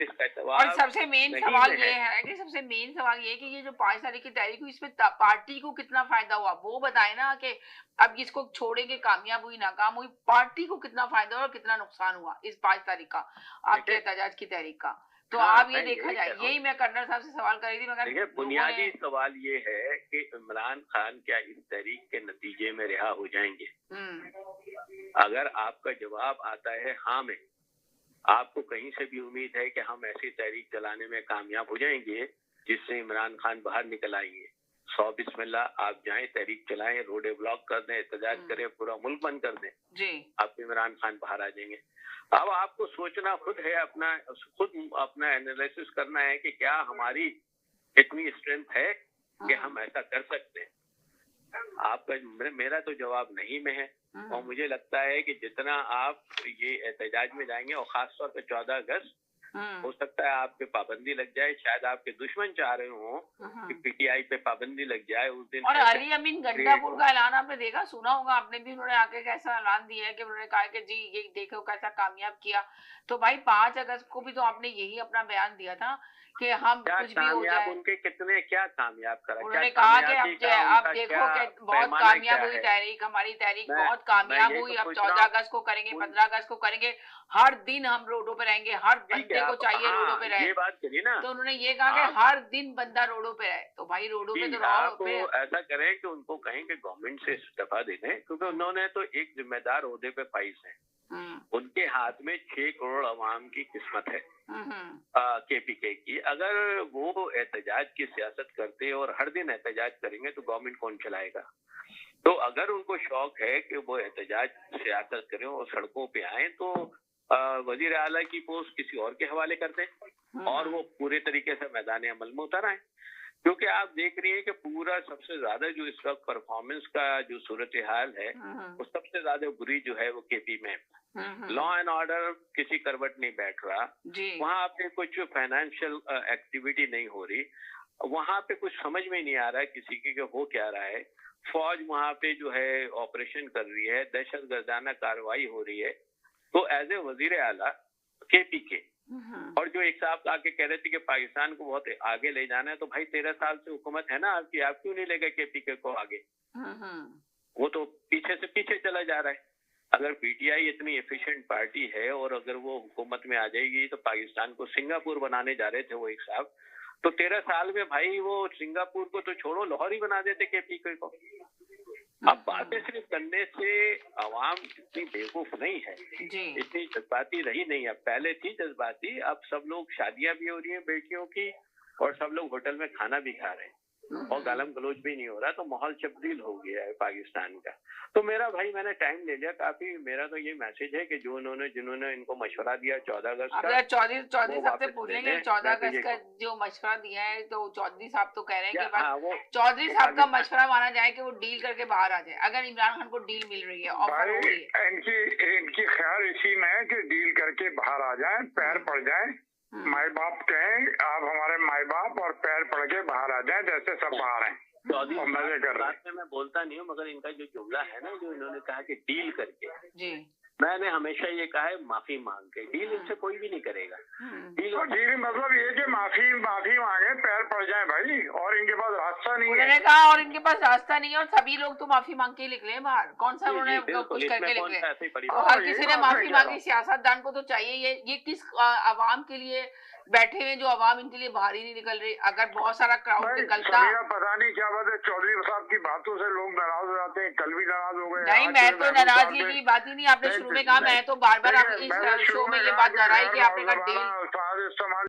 इसका और जवाब सबसे मेन नहीं सवाल में ये है। है कि सबसे मेन सवाल ये है कि ये जो 5 तारीख की तहरीक हुई इसमें पार्टी को कितना फायदा हुआ, वो बताए ना कि अब इसको छोड़ेंगे, कामयाब हुई नाकाम हुई, पार्टी को कितना फायदा हुआ और कितना नुकसान हुआ इस 5 तारीख का, आपके देखिए, एहतजाज की तहरीक का। तो हाँ, आप ये मैं देखा यही जाए, कह रहा हूँ। यही मैं कर्नल साहब से सवाल कर रही थी, मगर देखिए, लोगों ने बुनियादी सवाल ये है कि इमरान खान क्या इस तहरीक के नतीजे में रिहा हो जाएंगे? अगर आपका जवाब आता है हाँ में, आपको कहीं से भी उम्मीद है कि हम ऐसी तहरीक चलाने में कामयाब हो जाएंगे जिससे इमरान खान बाहर निकल आएंगे, 100 बिस्मिल्लाह, आप जाएं, तहरीक चलाएं, रोडे ब्लॉक कर दें, एहतजाज करें, पूरा मुल्क बंद कर दें, जी आप इमरान खान बाहर आ जाएंगे। अब आपको सोचना खुद है, अपना एनालिसिस करना है कि क्या हमारी इतनी स्ट्रेंथ है कि हम ऐसा कर सकते हैं। आपका मेरा तो जवाब नहीं में है। और मुझे लगता है कि जितना आप ये एहतजाज में जाएंगे, और खासतौर पर 14 अगस्त, हो सकता है आप पे पाबंदी लग जाए, शायद आपके दुश्मन चाह रहे हो कि पीटीआई पे पाबंदी लग जाए उस दिन, और ऐसे अली अमीन क्रिएट गंडापुर हो। का ऐलान आपने देखा, सुना होगा आपने भी, उन्होंने आके कैसा ऐलान दिया है कि उन्होंने कहा कि जी ये देखो कैसा कामयाब किया। तो भाई 5 अगस्त को भी तो आपने यही अपना बयान दिया था कि हम क्या कुछ भी हो कामयाब जाए। उनके कितने, क्या कामयाब करा, क्या उन्होंने कहा कि कामयाबी का अब उनका देखो क्या कि बहुत पैमाना कामयाब क्या हुई है? तहरीक, हमारी तहरीक मैं बहुत मैं कामयाब यही हुई, तो अब पूछ रहा 14 हूँ। अगस्त को करेंगे, उन 15 अगस्त को करेंगे, हर दिन हम रोडों पे रहेंगे, हर ठीक है, बंदे को आप चाहिए रोडों हाँ पे रहे। ये बात करिए ना। तो उन्होंने ये कहा कि आप हर दिन बंदा रोडों पे रहे, तो भाई रोडों पे जी, तो रहो आप फिर। ऐसा करें कि उनको कहें कि गवर्नमेंट से इस्तीफा दे दें, क्योंकि उन्होंने तो एक जिम्मेदार ओहदे पे फाइज है। हम्म उनके हाथ में 6 करोड़ अवाम की किस्मत है, हम्म केपीके की। अगर वो एहतजाज की सियासत करते और हर दिन एहतजाज करेंगे तो गवर्नमेंट कौन चलाएगा? तो अगर उनको शौक है कि वो एहतजाज सियासत करें और सड़कों पे आए, तो वजीर आला की पोस्ट किसी और के हवाले कर दें और वो पूरे तरीके से मैदान अमल में उतर आए। क्योंकि आप देख रही हैं कि पूरा सबसे ज्यादा जो इस वक्त परफॉर्मेंस का जो सूरत हाल है, वो सबसे ज्यादा बुरी जो है वो केपी में। लॉ एंड ऑर्डर किसी करवट नहीं बैठ रहा, जी वहां पे कुछ फाइनेंशियल एक्टिविटी नहीं हो रही, वहां पे कुछ समझ में नहीं आ रहा है किसी की कि हो क्या रहा है। फौज वहां पे जो है ऑपरेशन कर रही है, दहशत गर्दाना कार्रवाई हो रही है। तो एज ए वजीर आला केपी के, और जो एक साहब आके कह रहे थे कि पाकिस्तान को बहुत आगे ले जाना है, तो भाई 13 साल से हुकूमत है ना आपकी, आप क्यों नहीं ले गए केपीके को आगे? वो तो पीछे से पीछे चला जा रहा है। अगर पीटीआई इतनी एफिशिएंट पार्टी है और अगर वो हुकूमत में आ जाएगी, तो पाकिस्तान को सिंगापुर बनाने जा रहे थे वो एक साहब, तो 13 साल में भाई वो सिंगापुर को तो छोड़ो, लाहौर ही बना देते केपीके को। अब बातें सिर्फ करने से अवाम इतनी बेवकूफ नहीं है, जी इतनी जज्बाती रही नहीं। अब पहले थी जज्बाती, अब सब लोग, शादियां भी हो रही है बेटियों की, और सब लोग होटल में खाना भी खा रहे हैं, और गालम गलोच भी नहीं हो रहा, तो माहौल तब्दील हो गया है पाकिस्तान का। तो मेरा भाई, मैंने टाइम ले लिया काफी, मेरा तो ये मैसेज है कि जिन्होंने इनको मशवरा दिया 14 अगस्त अब का, यार चौधरी चौधरी वो साहब से वापस पूछ ले लेंगे, लें। 14 मैं तो अगस्त ये का जो मशवरा दिया है, तो चौधरी साहब तो कह रहे हैं कि बस हाँ, वो चौधरी साहब का पाकिस्तान मशवरा माना जाए कि वो डील करके बाहर आ जाए, अगर इमरान खान को डील मिल रही है, ऑफर भाई हो रही है। इनकी इनकी ख्याल इसी में है कि डील करके बाहर आ जाएं, पैर पड़ जाएं, माई बाप कहें आप हमारे माई बाप, और पैर पड़ के बाहर आ जाएं, जैसे सब बाहर हैं। चौधरी और मजे कर रहे हैं। बात में मैं बोलता नहीं हूँ, मगर इनका जो जुमला है ना, जो इन्होंने कहा कि डील करके, जी मैंने हमेशा ये कहा है माफी मांग के। डील इनसे कोई भी नहीं करेगा। डील तो डील मतलब ये कि माफी माफी मांगे, पैर पड़ जाए भाई, और इनके पास रास्ता नहीं है। उन्होंने कहा और इनके पास रास्ता नहीं है, और सभी लोग तो माफी मांग के निकले बाहर, कौन सा जी, उन्होंने बिल्कुल, कुछ इसमें करके कौन निकले। सा ऐसी बड़ी तो बात हर है? यही किसी ने बात मैं माफी कह रहा मांगी, हूँ। सियासतदान को तो चाहिए ये किस आवाम के लिए बैठे हुए, जो आवाम इनके लिए बाहर ही नहीं निकल रही। अगर बहुत सारा क्राउड भाई निकलता। समीरा, पता नहीं क्या बात है, चौधरी साहब की बातों से लोग नाराज हो जाते हैं, कल भी नाराज हो गए। नहीं, आज मैं भी तो महबूब नाराजगी साहब की बात ही नहीं, आपने शुरू में कहा, मैं तो बार बार देखिए, इस मैंने शुरू शो में ये कहा बात कि दोहराई गैर कि आपने कहा मौजूदाना डील अल्फाज इस्तेमाल